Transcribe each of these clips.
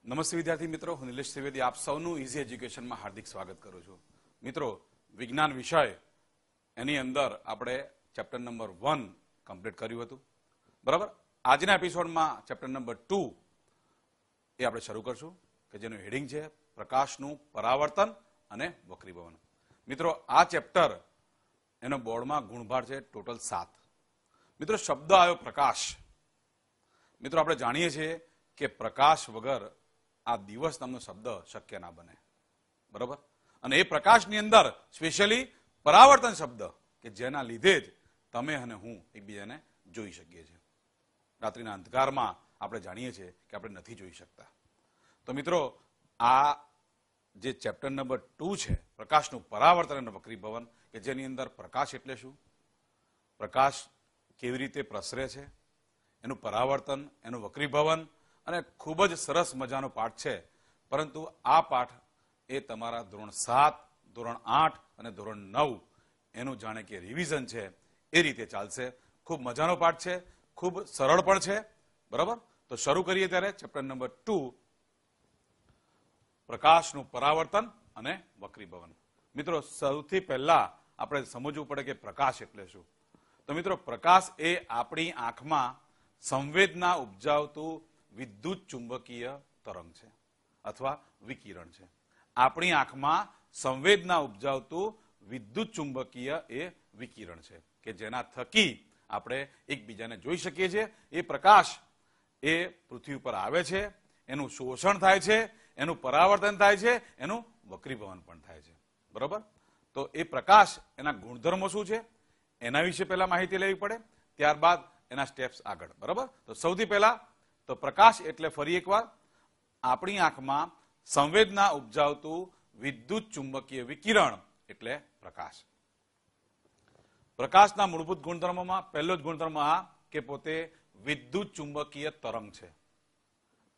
નમસ્તે વિદ્યાર્થી મિત્રો, હું નિલેશ ત્રિવેદી આપ સૌનું ઇઝી એજ્યુકેશનમાં હાર્દિક સ્વાગત કરું છું. મિત્રો, વિજ્ઞાન વિષય એની અંદર આપણે ચેપ્ટર નંબર 1 કમ્પ્લીટ કર્યું હતું. બરાબર. આજના એપિસોડમાં ચેપ્ટર નંબર 2 એ આપણે શરૂ કરશું કે જેનું હેડિંગ છે પ્રકાશનું પરાવર્તન અને વક્રીભવન. મિત્રો, આ ચેપ્ટર એનો બોર્ડમાં ગુણભાર છે ટોટલ 7. મિત્રો, શબ્દ આવ્યો પ્રકાશ. મિત્રો, આપણે જાણીએ છીએ કે પ્રકાશ વગર આ દિવસ નામનો શબ્દ શક્ય ના બને. બરાબર. અને એ પ્રકાશની અંદર સ્પેશિયલી પરાવર્તન શબ્દ કે જેના લીધે જ તમે અને હું એકબીજાને જોઈ શકીએ છીએ. રાત્રિના અંધકારમાં આપણે જાણીએ છીએ કે આપણે નથી જોઈ શકતા. તો મિત્રો, આ જે ચેપ્ટર નંબર 2 છે પ્રકાશનું પરાવર્તન અને વક્રીભવન, કે જેની અંદર પ્રકાશ એટલે શું, પ્રકાશ કેવી રીતે પ્રસરે છે, એનું પરાવર્તન, એનું વક્રીભવન, અને ખૂબ જ સરસ મજાનો પાઠ છે. પરંતુ આ પાઠ એ તમારા ધોરણ 7, ધોરણ 8 અને ધોરણ 9 એનું જાણે કે રિવિઝન છે એ રીતે ચાલશે. ખૂબ મજાનો પાઠ છે, ખૂબ સરળ પણ છે. બરાબર. તો શરૂ કરીએ ત્યારે ચેપ્ટર નંબર 2 પ્રકાશનું પરાવર્તન અને વક્રીભવન. મિત્રો, સૌથી પહેલા આપણે સમજવું પડે કે પ્રકાશ એટલે શું. તો મિત્રો, પ્રકાશ એ આપણી આંખમાં સંવેદના ઉપજાવતું વિદ્યુત ચુંબકીય તરંગ છે અથવા વિકિરણ છે. આપણી આંખમાં સંવેદના ઉપજાવતું વિદ્યુત ચુંબકીય એ વિકિરણ છે કે જેના થકી આપણે એકબીજાને જોઈ શકીએ છીએ. એ પ્રકાશ એ પૃથ્વી ઉપર આવે છે, એનું શોષણ થાય છે, એનું પરાવર્તન થાય છે, એનું વક્રીભવન પણ થાય છે. બરોબર. તો એ પ્રકાશ, એના ગુણધર્મો શું છે એના વિશે પહેલા માહિતી લેવી પડે, ત્યારબાદ એના સ્ટેપ્સ આગળ. બરોબર. તો સૌથી પહેલા તો પ્રકાશ એટલે ફરી એકવાર આપણી આંખમાં સંવેદના ઉપજાવતું વિદ્યુત ચુંબકીય વિકિરણ એટલે પ્રકાશ. પ્રકાશના મૂળભૂત ગુણધર્મોમાં પહેલો જ ગુણધર્મ આ કે પોતે વિદ્યુત ચુંબકીય તરંગ છે.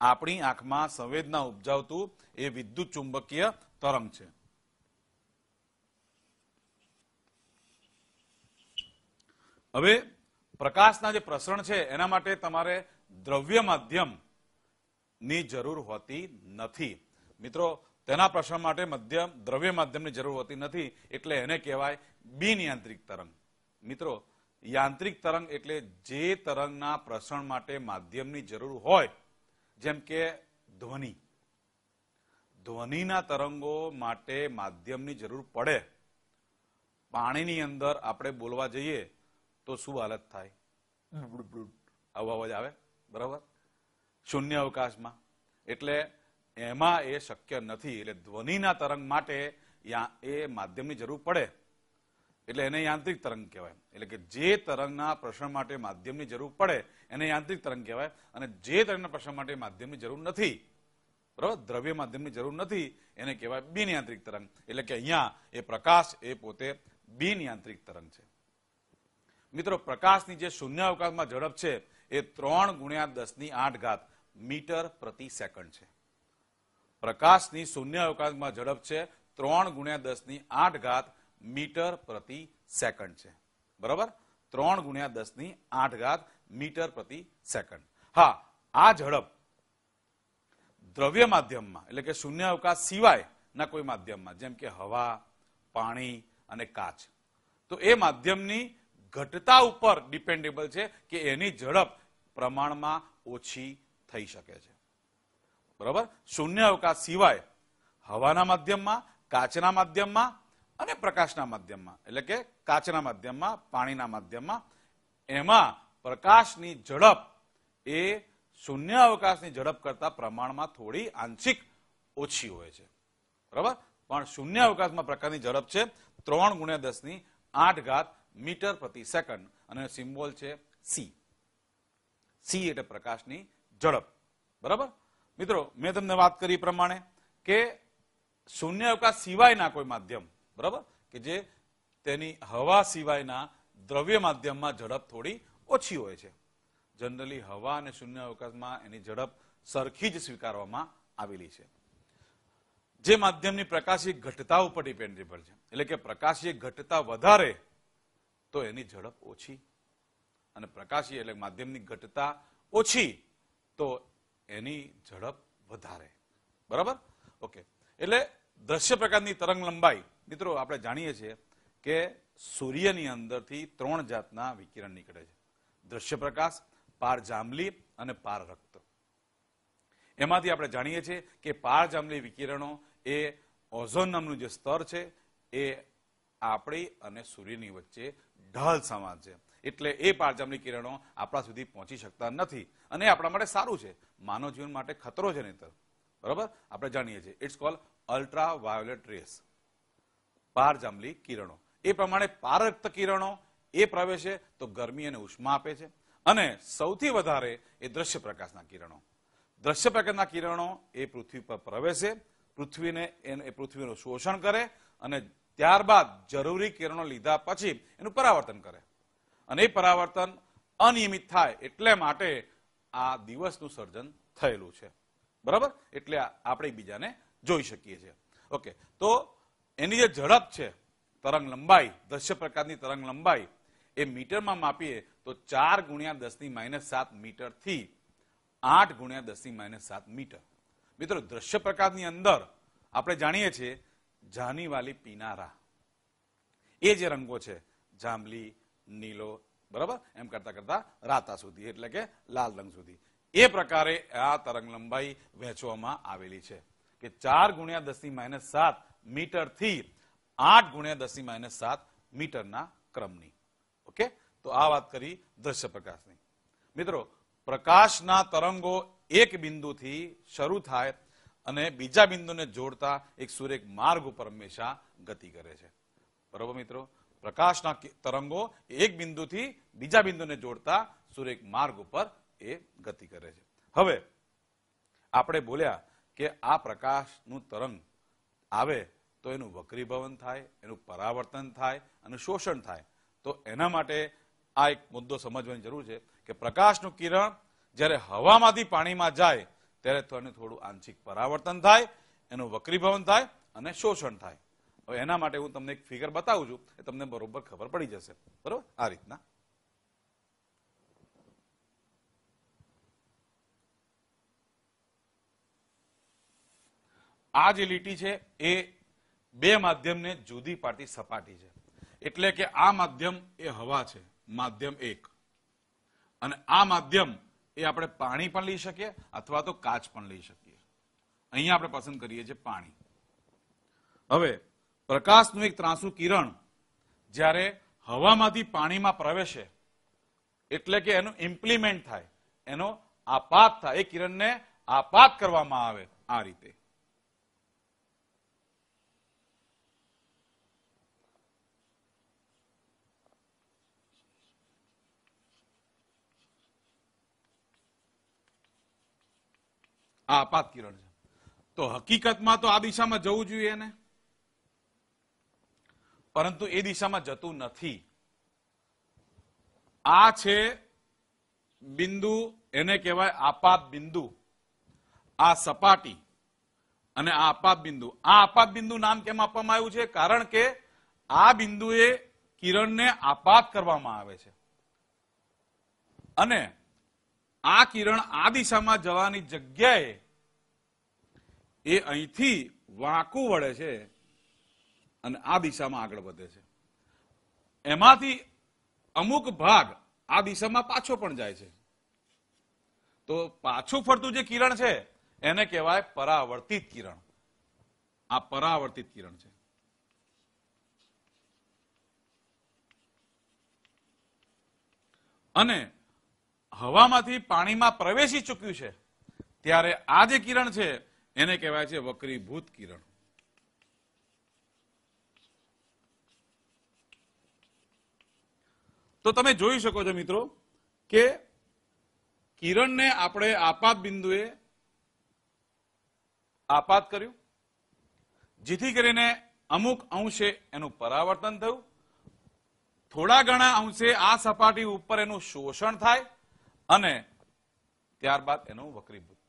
આપણી આંખમાં સંવેદના ઉપજાવતું એ વિદ્યુત ચુંબકીય તરંગ છે. હવે પ્રકાશના જે પ્રસરણ છે એના માટે તમારે દ્રવ્ય માધ્યમ ની જરૂર હોતી નથી. મિત્રો, તેના પ્રસરણ માટે દ્રવ્ય માધ્યમની જરૂર હોતી નથી, એટલે એને કહેવાય બિન યાંત્રિક તરંગ. મિત્રો, યાંત્રિક તરંગ એટલે જે તરંગના પ્રસરણ માટે માધ્યમની જરૂર હોય, જેમ કે ધ્વનિ. ધ્વનિના તરંગો માટે માધ્યમની જરૂર પડે. પાણીની અંદર આપણે બોલવા જઈએ તો શું હાલત થાય, આવો અવાજ આવે. બરાબર. શૂન્ય અવકાશમાં એટલે એમાં એ શક્ય નથી. એટલે ધ્વનિના તરંગ માટે એ માધ્યમની જરૂર પડે, એટલે એને યાંત્રિક તરંગ કહેવાય. એટલે કે જે તરંગના પ્રસરણ માટે માધ્યમની જરૂર પડે એને યાંત્રિક તરંગ કહેવાય. અને જે તરંગના પ્રસરણ માટે માધ્યમની જરૂર નથી, બરાબર, દ્રવ્ય માધ્યમની જરૂર નથી, એને કહેવાય બિન યાંત્રિક તરંગ. એટલે કે અહીંયા એ પ્રકાશ એ પોતે બિન યાંત્રિક તરંગ છે. મિત્રો, પ્રકાશની જે શૂન્ય અવકાશમાં ઝડપ છે એ 3 × 10⁸ મીટર પ્રતિ સેકન્ડ છે. પ્રકાશની શૂન્ય અવકાશમાં ઝડપ છે 3 × 10⁸ મીટર પ્રતિ સેકન્ડ છે. બરાબર. 3 × 10⁸ મીટર પ્રતિ સેકન્ડ. હા, આ ઝડપ દ્રવ્ય માધ્યમમાં એટલે કે શૂન્ય અવકાશ સિવાયના કોઈ માધ્યમમાં, જેમ કે હવા, પાણી અને કાચ, તો એ માધ્યમની ઘટતા ઉપર ડિપેન્ડેબલ છે કે એની ઝડપ પ્રમાણમાં ઓછી થઈ શકે છે. બરાબર. શૂન્ય અવકાશ સિવાય હવાના માધ્યમમાં, કાચના માધ્યમમાં અને પ્રકાશના માધ્યમમાં, એટલે કે કાચના માધ્યમમાં, પાણીના માધ્યમમાં, એમાં પ્રકાશની ઝડપ એ શૂન્ય અવકાશની ઝડપ કરતા પ્રમાણમાં થોડી આંશિક ઓછી હોય છે. બરાબર. પણ શૂન્ય અવકાશમાં પ્રકાશની ઝડપ છે 3 × 10⁸ મીટર પ્રતિ સેકન્ડ અને સિમ્બોલ છે સી. સી એટલે પ્રકાશની ઝડપ. બરાબર. મિત્રો, મેં તમને વાત કરી પ્રમાણે કે શૂન્ય અવકાશ સિવાયના કોઈ માધ્યમ, બરાબર, કે જે તેની હવા સિવાયના દ્રવ્ય માધ્યમમાં ઝડપ થોડી ઓછી હોય છે. જનરલી હવા અને શૂન્ય અવકાશમાં એની ઝડપ સરખી જ સ્વીકારવામાં આવેલી છે. જે માધ્યમની પ્રકાશી ઘટતા ઉપર ડિપેન્ડેબલ છે, એટલે કે પ્રકાશી ઘટતા વધારે તો એની ઝડપ ઓછી, અને પ્રકાશી એટલે માધ્યમની ઘટતા ઓછી તો એની ઝડપ વધારે. બરાબર? ઓકે. એટલે દ્રશ્ય પ્રકાશની તરંગ લંબાઈ, મિત્રો આપણે જાણીએ છીએ કે સૂર્યની અંદરથી 3 જાતના વિકિરણ નીકળે છે. દ્રશ્ય પ્રકાશ, પારજાંબલી અને પારરક્ત. એમાંથી આપણે જાણીએ છીએ કે પારજાંબલી વિકિરણો એ ઓઝોન નામનું જે સ્તર છે એ આપણી અને સૂર્યની વચ્ચે ઢાલ સમાન છે. એટલે એ પારજાંબલી કિરણો આપણા સુધી પહોંચી શકતા નથી અને એ આપણા માટે સારું છે. માનવ જીવન માટે ખતરો છે નહીતર. બરાબર? આપણે જાણીએ છીએ it's called ultraviolet rays, પારજાંબલી કિરણો. એ પ્રમાણે પારરક્ત કિરણો એ પ્રવેશે તો ગરમી અને ઉષ્મા આપે છે. અને સૌથી વધારે એ દ્રશ્ય પ્રકાશના કિરણો. દ્રશ્ય પ્રકાશના કિરણો એ પૃથ્વી પર પ્રવેશે, પૃથ્વીનું શોષણ કરે અને ત્યારબાદ જરૂરી કિરણો લીધા પછી એનું પરાવર્તન કરે. અને એ પરાવર્તન અનિયમિત થાય એટલે માટે આ દિવસનું સર્જન થયેલું છે. બરાબર? એટલે આપણે બીજાને જોઈ શકીએ છીએ. ઓકે. તો એની જે ઝડપ છે, તરંગ લંબાઈ, દ્રશ્ય પ્રકાશની તરંગ લંબાઈ એ મીટરમાં માપીએ તો 4 × 10⁻⁷ મીટર થી 8 × 10⁻⁷ મીટર. મિત્રો દ્રશ્ય પ્રકાશની અંદર આપણે જાણીએ છીએ જાનીવાલી પીનારા, એ જે રંગો છે જાંબલી, નીલો, બરાબર, એમ કરતા કરતા રાતા સુધી એટલે કે લાલ રંગ સુધી, એ પ્રકારે આ તરંગ લંબાઈ વહેંચવામાં આવેલી છે કે 4 × 10⁻⁷ મીટર થી 8 × 10⁻⁷ મીટરના ક્રમની. ઓકે. તો આ વાત કરી દ્રશ્ય પ્રકાશની. મિત્રો પ્રકાશના તરંગો એક બિંદુથી શરૂ થાય અને બીજા બિંદુને જોડતા એક સુરેખ માર્ગ ઉપર હંમેશા ગતિ કરે છે. બરોબર મિત્રો? પ્રકાશના તરંગો એક બિંદુથી બીજા બિંદુને જોડતા સુરેખ માર્ગ ઉપર એ ગતિ કરે છે. હવે આપણે બોલ્યા કે આ પ્રકાશનું તરંગ આવે તો એનું વક્રીભવન થાય, એનું પરાવર્તન થાય અને શોષણ થાય. તો એના માટે આ એક મુદ્દો સમજવાની જરૂર છે કે પ્રકાશનું કિરણ જ્યારે હવામાંથી પાણીમાં જાય ત્યારે તેનું થોડું આંશિક પરાવર્તન થાય, એનું વક્રીભવન થાય અને શોષણ થાય. હવે એના માટે હું તમને એક ફિગર બતાવું છું, એ તમને બરોબર ખબર પડી જશે. બરોબર? આ રીતના આ જે લીટી છે એ બે માધ્યમને જુદી પાડતી સપાટી છે. એટલે કે આ માધ્યમ એ હવા છે, માધ્યમ 1, અને આ માધ્યમ એ આપણે પાણી પણ લઈ શકીએ અથવા તો કાચ પણ લઈ શકીએ. અહીંયા આપણે પસંદ કરીએ છીએ પાણી. હવે પ્રકાશનું એક ત્રાંસુ કિરણ જ્યારે હવામાંથી પાણીમાં પ્રવેશે એટલે કે એનું ઇમ્પ્લિમેન્ટ થાય, એનો આપાત થાય, એ કિરણને આપાત કરવામાં આવે આ રીતે. આ આપાત કિરણ છે. તો હકીકતમાં તો આ દિશામાં જવું જોઈએ એને, પરંતુ એ દિશામાં જતું નથી. આ છે બિંદુ, એને કહેવાય આપાત બિંદુ. આ સપાટી અને આ આપાત બિંદુ. આ આપાત બિંદુ નામ કેમ આપવામાં આવ્યું છે? કારણ કે આ બિંદુએ કિરણને આપાત કરવામાં આવે છે અને આ કિરણ આ દિશામાં જવાની જગ્યાએ એ અહીંથી વાંકું વળે છે અને આ દિશામાં આગળ વધે છે. એમાંથી અમુક ભાગ આ દિશામાં પાછો પણ જાય છે. તો પાછું ફરતું જે કિરણ છે એને કહેવાય પરાવર્તિત કિરણ. આ પરાવર્તિત કિરણ છે. અને હવામાંથી પાણીમાં પ્રવેશી ચૂક્યું છે ત્યારે આ જે કિરણ છે એને કહેવાય છે વક્રીભૂત કિરણ. તો તમે જોઈ શકો છો મિત્રો કે કિરણને આપણે આપાત બિંદુએ આપાત કર્યું, જેથી કરીને અમુક અંશે એનું પરાવર્તન થયું, થોડા ઘણા અંશે આ સપાટી ઉપર એનું શોષણ થાય અને ત્યારબાદ એનું વક્રીભૂત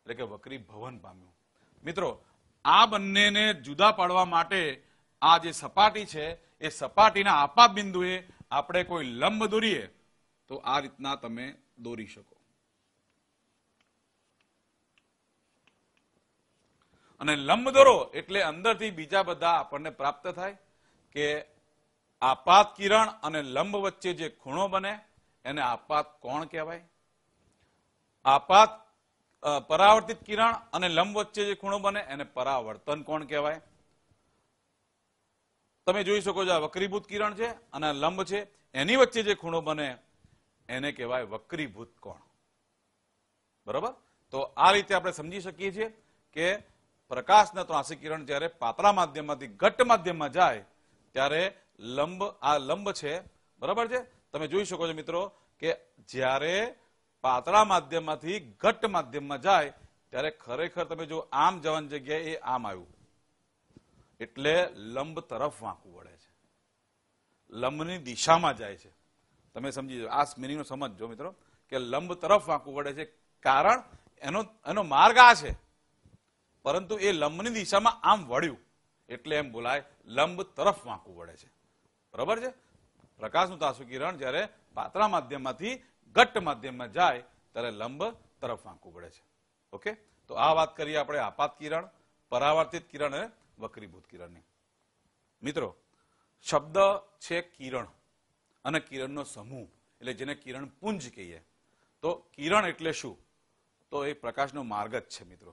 એટલે કે વક્રીભવન પામ્યું. મિત્રો આ બંનેને જુદા પાડવા માટે આ જે સપાટી છે એ સપાટીના આપાત બિંદુએ આપણે કોઈ લંબ દોરીએ તો આ રીતના તમે દોરી શકો. અને લંબ દોરો એટલે અંદરથી બીજા બધા આપણને પ્રાપ્ત થાય કે આપાત કિરણ અને લંબ વચ્ચે જે ખૂણો બને એને આપાત કોણ કહેવાય. આપાત પરાવર્તિત કિરણ અને લંબ વચ્ચે જે ખૂણો બને એને પરાવર્તન કોણ કહેવાય. તમે જોઈ શકો છો આ વક્રીભૂત કિરણ છે અને લંબ છે, એની વચ્ચે જે ખૂણો બને એને કહેવાય વક્રીભૂત કોણ. બરોબર. તો આ રીતે આપણે સમજી શકીએ છીએ કે પ્રકાશના ત્રાસી કિરણ જ્યારે પાતળા માધ્યમમાંથી ઘટ્ટ માધ્યમમાં જાય ત્યારે આ લંબ છે. બરાબર છે. તમે જોઈ શકો છો મિત્રો કે જ્યારે પાતળા માધ્યમમાંથી ઘટ્ટ માધ્યમમાં જાય ત્યારે ખરેખર તમે જો આમ જવાની જગ્યાએ એ આમ આવ્યું એટલે લંબ તરફ વાંકવું પડે છે, લંબની દિશામાં જાય છે. તમે સમજી આ મિનિંગનો સમજજો મિત્રો કે લંબ તરફ વાંકવું પડે છે, કારણ એનો માર્ગ આ છે પરંતુ એ લંબની દિશામાં આમ વળ્યું એટલે એમ બોલાય લંબ તરફ વાંકવું પડે છે. બરાબર છે. પ્રકાશનું ત્રાસું કિરણ જ્યારે પાતળા માધ્યમમાંથી ઘટ્ટ માધ્યમમાં જાય ત્યારે લંબ તરફ વાંકવું પડે છે. ઓકે. તો આ વાત કરીએ આપણે આપાત કિરણ, પરાવર્તિત કિરણ અને વક્રીભૂત કિરણની. મિત્રો શબ્દ છે કિરણ અને કિરણનો સમૂહ એટલે જેને કિરણ પુંજ કહીએ. તો કિરણ એટલે શું? તો એ પ્રકાશનો માર્ગ જ છે મિત્રો,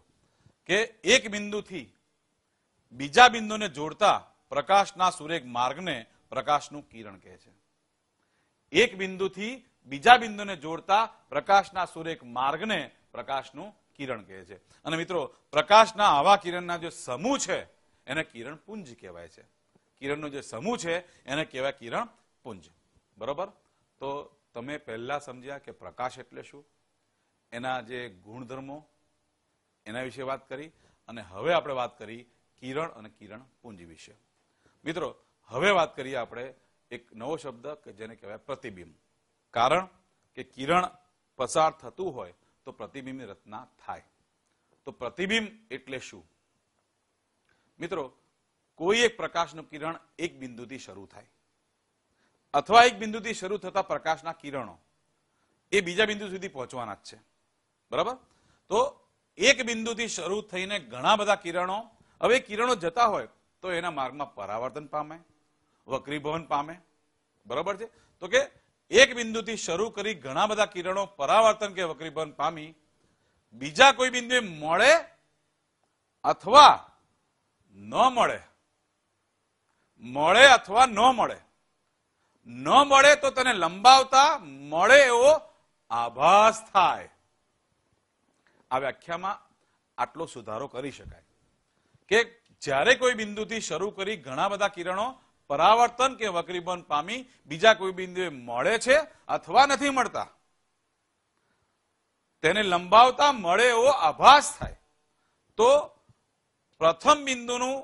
કે એક બિંદુથી બીજા બિંદુને જોડતા પ્રકાશના સુરેખ માર્ગને પ્રકાશનું કિરણ કહે છે. એક બિંદુથી બીજા બિંદુને જોડતા પ્રકાશના સુરેખ માર્ગને પ્રકાશનું કિરણ કહે છે. અને મિત્રો પ્રકાશના આવા કિરણના જે સમૂહ છે એને કિરણ પુંજ કહેવાય છે. કિરણનો જે સમૂહ છે એને કહેવાય કિરણ પુંજ. બરોબર. તો તમે પહેલા સમજ્યા કે પ્રકાશ એટલે શું, એના જે ગુણધર્મો એના વિશે વાત કરી, અને હવે આપણે વાત કરી કિરણ અને કિરણ પુંજ વિશે. મિત્રો હવે વાત કરીએ આપણે એક નવો શબ્દ કે જેને કહેવાય પ્રતિબિંબ. કારણ કે કિરણ પસાર થતું હોય તો પ્રતિબિંબની રચના થાય. તો પ્રતિબિંબ એટલે શું? મિત્રો કોઈ એક પ્રકાશનું કિરણ એક બિંદુથી શરૂ થાય અથવા એક બિંદુથી શરૂ થતા પ્રકાશના કિરણો એ બીજા બિંદુ સુધી પહોંચવાના જ છે. બરાબર. તો એક બિંદુથી શરૂ થઈને ઘણા બધા કિરણો, હવે કિરણો જતા હોય તો એના માર્ગમાં પરાવર્તન પામે, વક્રીભવન પામે. બરાબર છે. તો કે એક બિંદુથી શરૂ કરી ઘણા બધા કિરણો પરાવર્તન કે વક્રીભવન પામી બીજા કોઈ બિંદુએ મળે અથવા ન મળે, મળે અથવા ન મળે, ન મળે તો તેને લંબાવતા મળે એવો આભાસ થાય. આ વ્યાખ્યામાં આટલો સુધારો કરી શકાય કે જ્યારે કોઈ બિંદુથી શરૂ કરી ઘણા બધા કિરણો પરાવર્તન કે વક્રીભવન પામી બીજા કોઈ બિંદુએ મળે છે અથવા નથી મળતા, તેને લંબાવતા મળે એવો આભાસ થાય. તો પ્રથમ બિંદુનું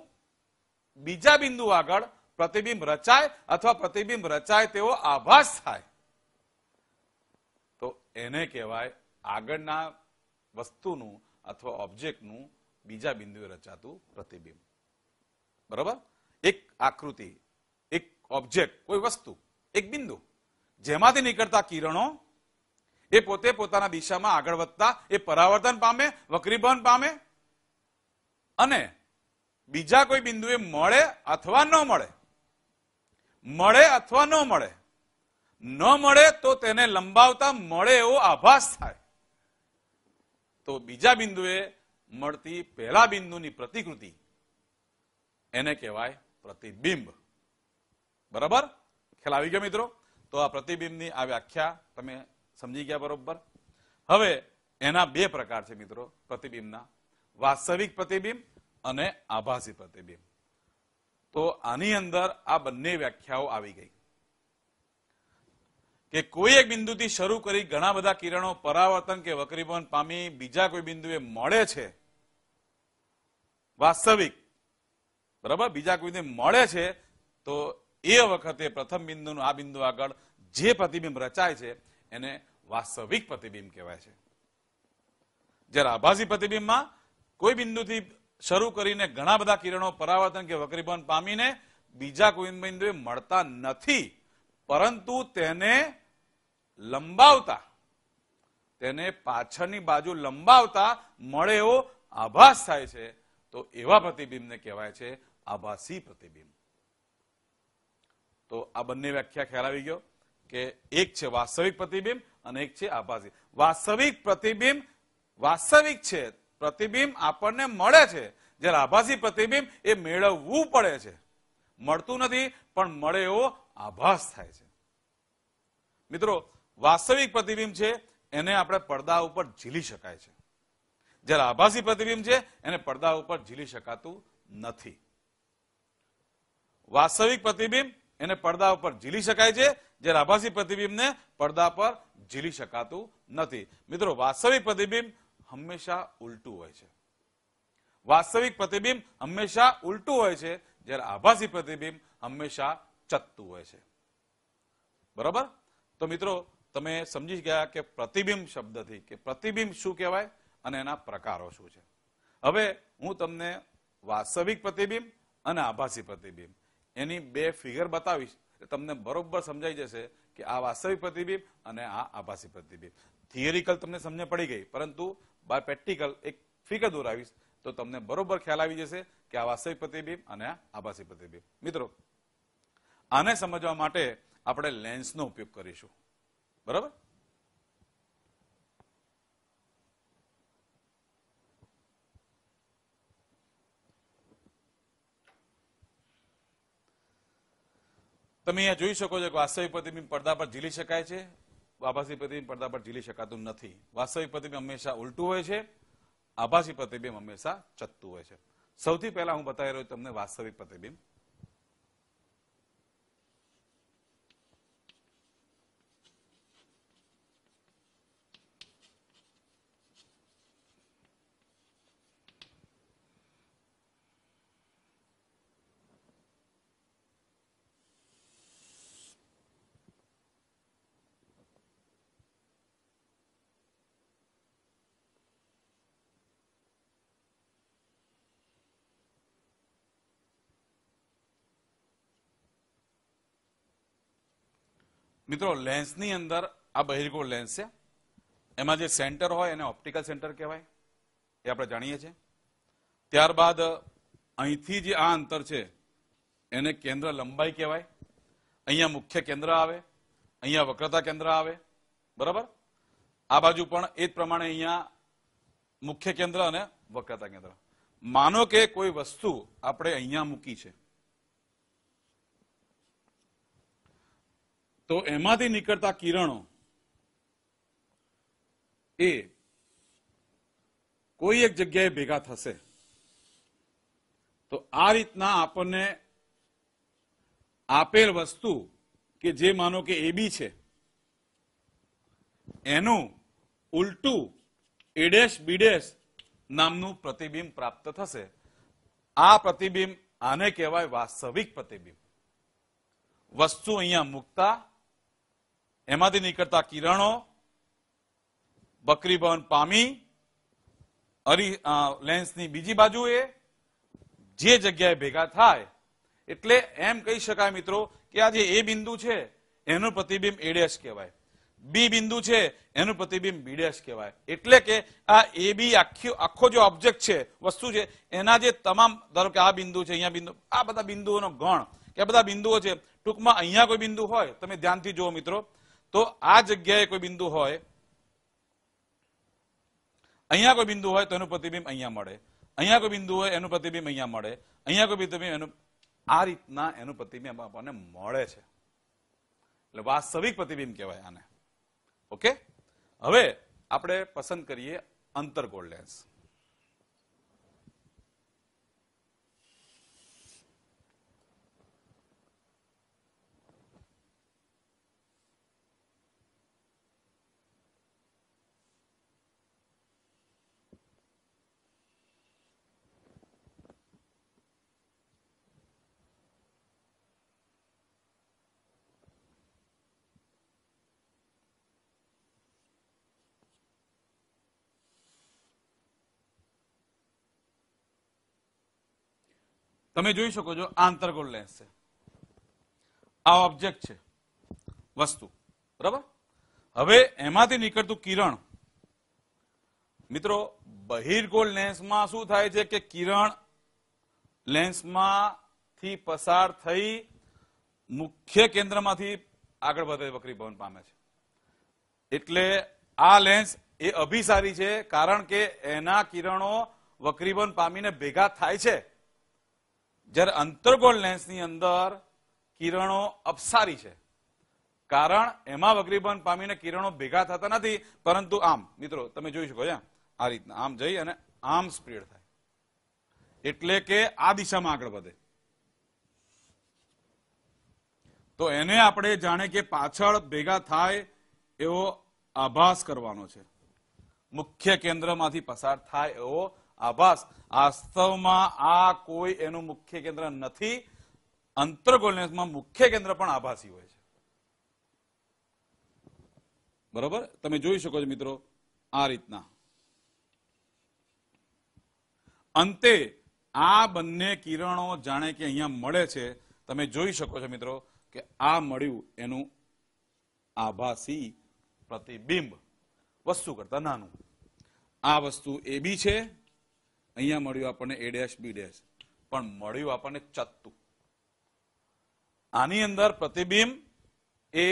બીજા બિંદુ આગળ પ્રતિબિંબ રચાય અથવા પ્રતિબિંબ રચાય તેવો આભાસ થાય તો એને કહેવાય આગળના વસ્તુનું અથવા ઓબ્જેક્ટનું બીજા બિંદુએ રચાતું પ્રતિબિંબ. બરાબર. એક આકૃતિ, એક ઓબ્જેક્ટ, કોઈ વસ્તુ, એક બિંદુ જેમાંથી નીકળતા કિરણો એ પોતે પોતાના દિશામાં આગળ વધતા એ પરાવર્તન પામે, વક્રીભવન પામે અને બીજા કોઈ બિંદુએ મળે અથવા ન મળે, મળે અથવા ન મળે, ન મળે તો તેને લંબાવતા મળે એવો આભાસ થાય. તો બીજા બિંદુએ મળતી પહેલા બિંદુની પ્રતિકૃતિ એને કહેવાય પ્રતિબિંબ. બરાબર. ખ્યાલ આવી ગયો મિત્રો? તો આ પ્રતિબિંબની આ વ્યાખ્યા તમે સમજી ગયા બરોબર. હવે એના બે પ્રકાર છે મિત્રો પ્રતિબિંબના, વાસ્તવિક પ્રતિબિંબ અને આભાસી પ્રતિબિંબ. તો આની અંદર આ બંને વ્યાખ્યાઓ આવી ગઈ કે કોઈ એક બિંદુથી શરૂ કરી ઘણા બધા કિરણો પરાવર્તન કે વક્રીભવન પામી બીજા કોઈ બિંદુએ મળે છે, વાસ્તવિક. બરાબર. બીજા કોઈ બિંદુએ મળે છે તો એ વખતે પ્રથમ બિંદુનું આ બિંદુ આગળ જે પ્રતિબિંબ રચાય છે એને વાસ્તવિક પ્રતિબિંબ કહેવાય છે. જ્યારે આભાસી પ્રતિબિંબમાં કોઈ બિંદુથી શરૂ કરીને ઘણા બધા કિરણો પરાવર્તન કે વક્રીભવન પામીને બીજા કોઈ બિંદુએ મળતા નથી પરંતુ તેને લંબાવતા, તેને પાછળની બાજુ લંબાવતા મળે એવો આભાસ થાય છે તો એવા પ્રતિબિંબને કહેવાય છે આભાસી પ્રતિબિંબ. તો આ બંને વ્યાખ્યા ખ્યાલ આવી ગયો કે એક છે વાસ્તવિક પ્રતિબિંબ અને એક છે આભાસી. વાસ્તવિક પ્રતિબિંબ વાસ્તવિક છે, પ્રતિબિંબ આપણને મળે છે, જ્યારે આભાસી પ્રતિબિંબ એ મેળવવું પડે છે. મળતું નથી પણ મળે એવો આભાસ થાય છે. મિત્રો, વાસ્તવિક પ્રતિબિંબ છે એને આપણે પડદા ઉપર ઝીલી શકાય છે, જ્યારે આભાસી પ્રતિબિંબ છે એને પડદા ઉપર ઝીલી શકાતું નથી. વાસ્તવિક પ્રતિબિંબ એને પડદા ઉપર ઝીલી શકાય છે, જ્યારે આભાસી પ્રતિબિંબને પડદા પર ઝીલી શકાતું નથી. મિત્રો, વાસ્તવિક પ્રતિબિંબ હંમેશા ઉલટું હોય છે. વાસ્તવિક પ્રતિબિંબ હંમેશા ઉલટું હોય છે, જ્યારે આભાસી પ્રતિબિંબ હંમેશા ચત્તું હોય છે. બરાબર? તો મિત્રો, તમે સમજી ગયા કે પ્રતિબિંબ શબ્દથી કે પ્રતિબિંબ શું કહેવાય અને એના પ્રકારો શું છે. હવે હું તમને વાસ્તવિક પ્રતિબિંબ અને આભાસી પ્રતિબિંબ એની બે ફિગર બતાવીશ, તમને બરોબર સમજાઈ જશે કે આ વાસ્તવિક પ્રતિબિંબ અને આ આભાસી પ્રતિબિંબ. થિયરિકલ તમને સમજ પડી ગઈ, પરંતુ બાય પ્રેક્ટિકલ એક ફિગર દોરાવીશ તો તમને બરોબર ખ્યાલ આવી જશે કે આ વાસ્તવિક પ્રતિબિંબ અને આ આભાસી પ્રતિબિંબ. મિત્રો, આને સમજવા માટે આપણે લેન્સનો ઉપયોગ કરીશું. બરાબર? તમે અહીંયા જોઈ શકો છો કે વાસ્તવિક પ્રતિબિંબ પડદા પર ઝીલી શકાય છે, આભાસી પ્રતિબિંબ પડદા પર ઝીલી શકાતું નથી. વાસ્તવિક પ્રતિબિંબ હંમેશા ઉલટું હોય છે, આભાસી પ્રતિબિંબ હંમેશા ચત્તું હોય છે. સૌથી પહેલા હું બતાવી રહ્યો તમને વાસ્તવિક પ્રતિબિંબ. મિત્રો, લેન્સની અંદર આ બહિર્ગોળ લેન્સ છે, એમાં જે સેન્ટર હોય એને ઓપ્ટિકલ સેન્ટર કહેવાય, એ આપણે જાણીએ છીએ. ત્યારબાદ અહીંથી જે આ અંતર છે એને કેન્દ્ર લંબાઈ કહેવાય. અહીંયા મુખ્ય કેન્દ્ર આવે, અહીંયા વક્રતા કેન્દ્ર આવે. બરાબર? આ બાજુ પણ એ જ પ્રમાણે અહીંયા મુખ્ય કેન્દ્ર અને વક્રતા કેન્દ્ર. માનો કે કોઈ વસ્તુ આપણે અહીંયા મૂકી છે, તો એમાંથી નીકળતા કિરણો એ કોઈ એક જગ્યાએ ભેગા થશે. તો આ રીતના આપણને આપેલ વસ્તુ કે જે માનો કે એબી છે એનું ઉલટું એ ડેશ બી ડેશ નામનું પ્રતિબિંબ પ્રાપ્ત થશે. આ પ્રતિબિંબ આને કહેવાય વાસ્તવિક પ્રતિબિંબ. વસ્તુ અહીંયા મૂકતા એમાંથી નીકળતા કિરણો વક્રીભવન પામી લેન્સની બીજી બાજુએ જે જગ્યાએ ભેગા થાય, એટલે એમ કહી શકાય મિત્રો કે આ જે એ બિંદુ છે એનું પ્રતિબિંબ એ ડેશ કહેવાય, બી બિંદુ છે એનું પ્રતિબિંબ બી ડેશ કહેવાય. એટલે કે આ એ બી આખો જે ઓબ્જેક્ટ છે, વસ્તુ છે, એના જે તમામ, ધારો કે આ બિંદુ છે, અહીંયા બિંદુ, આ બધા બિંદુઓનો ગણ કે આ બધા બિંદુઓ છે. ટૂંકમાં અહીંયા કોઈ બિંદુ હોય, તમે ધ્યાનથી જુઓ મિત્રો, તો આ જગ્યાએ કોઈ બિંદુ હોય, અહીંયા કોઈ બિંદુ હોય તો એનું પ્રતિબિંબ અહીંયા મળે, અહીંયા કોઈ બિંદુ હોય એનું પ્રતિબિંબ અહીંયા મળે, અહીંયા કોઈ પ્રતિબિંબ એનું, આ રીતના એનું પ્રતિબિંબ આપણને મળે છે. એટલે વાસ્તવિક પ્રતિબિંબ કહેવાય આને. ઓકે? હવે આપણે પસંદ કરીએ અંતર્ગોળ લેન્સ. તમે જોઈ શકો છો આ અંતર્ગોળ લેન્સ છે, આ ઓબ્જેક્ટ છે, વસ્તુ. બરાબર? હવે એમાંથી નીકળતું કિરણ, મિત્રો બહિર્ગોળ લેન્સમાં શું થાય છે કે કિરણ લેન્સમાંથી પસાર થઈ મુખ્ય કેન્દ્રમાંથી આગળ વધે વક્રીભવન પામે છે. એટલે આ લેન્સ એ અભિસારી છે, કારણ કે એના કિરણો વક્રીભવન પામીને ભેગા થાય છે. જ્યારે અંતર્ગોળ લેન્સની અંદર કિરણો અપસારી છે, કારણ એમાં વક્રીભવન પામીને કિરણો ભેગા થતા નથી, પરંતુ આમ મિત્રો તમે જોઈ શકો છો આ રીતના આમ જઈ અને આમ સ્પ્રેડ થાય, એટલે કે આ દિશામાં આગળ વધે. તો એને આપણે જાણે કે પાછળ ભેગા થાય એવો આભાસ કરવાનો છે. મુખ્ય કેન્દ્રમાંથી પસાર થાય એવો આભાસ. વાસ્તવમાં આ કોઈ એનું મુખ્ય કેન્દ્ર નથી. અંતર્ગોળ લેન્સમાં મુખ્ય કેન્દ્ર પણ આભાસી હોય છે. બરોબર, તમે જોઈ શકો છો મિત્રો આ રીતના. અંતે આ બંને કિરણો જાણે કે અહીંયા મળે છે. તમે જોઈ શકો છો મિત્રો કે આ મળ્યું એનું આભાસી પ્રતિબિંબ, વસ્તુ કરતા નાનું. આ વસ્તુ એ બી છે, અહીંયા મળ્યું આપણને એ ડેશ બી ડેશ, પણ મળ્યું આપણને ચત્તું. આની અંદર પ્રતિબિંબ એ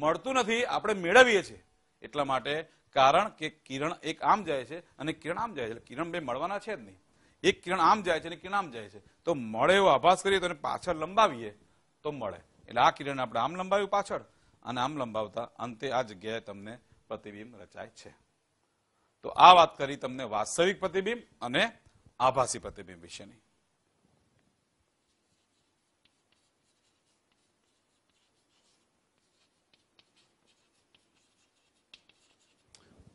મળતું નથી, આપણે મેળવીએ છીએ. એટલા માટે, કારણ કે કિરણ એક આમ જાય છે અને કિરણ આમ જાય છે, એટલે કિરણ બે મળવાના છે જ નહીં. એક કિરણ આમ જાય છે અને કિરણ આમ જાય છે, તો મળે એવો આભાસ કરીએ તો પાછળ લંબાવીએ તો મળે. એટલે આ કિરણ આપણે આમ લંબાવ્યું પાછળ અને આમ લંબાવતા અંતે આ જગ્યાએ તમને પ્રતિબિંબ રચાય છે. તો આ વાત કરી તમને વાસ્તવિક પ્રતિબિંબ અને આભાસી પ્રતિબિંબ વિશેની.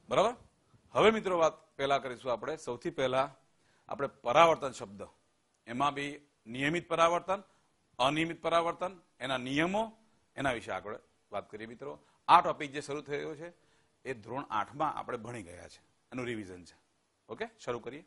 બરાબર. હવે મિત્રો વાત પહેલા કરીશું આપણે. સૌથી પહેલા આપણે પરાવર્તન શબ્દ, એમાં બી નિયમિત પરાવર્તન, અનિયમિત પરાવર્તન, એના નિયમો, એના વિશે આગળ વાત કરીએ મિત્રો. આ ટોપિક જે શરૂ થયો છે એ ધોરણ 8માં આપણે ભણી ગયા છે, એનું રિવિઝન છે. ઓકે, શરૂ કરીએ.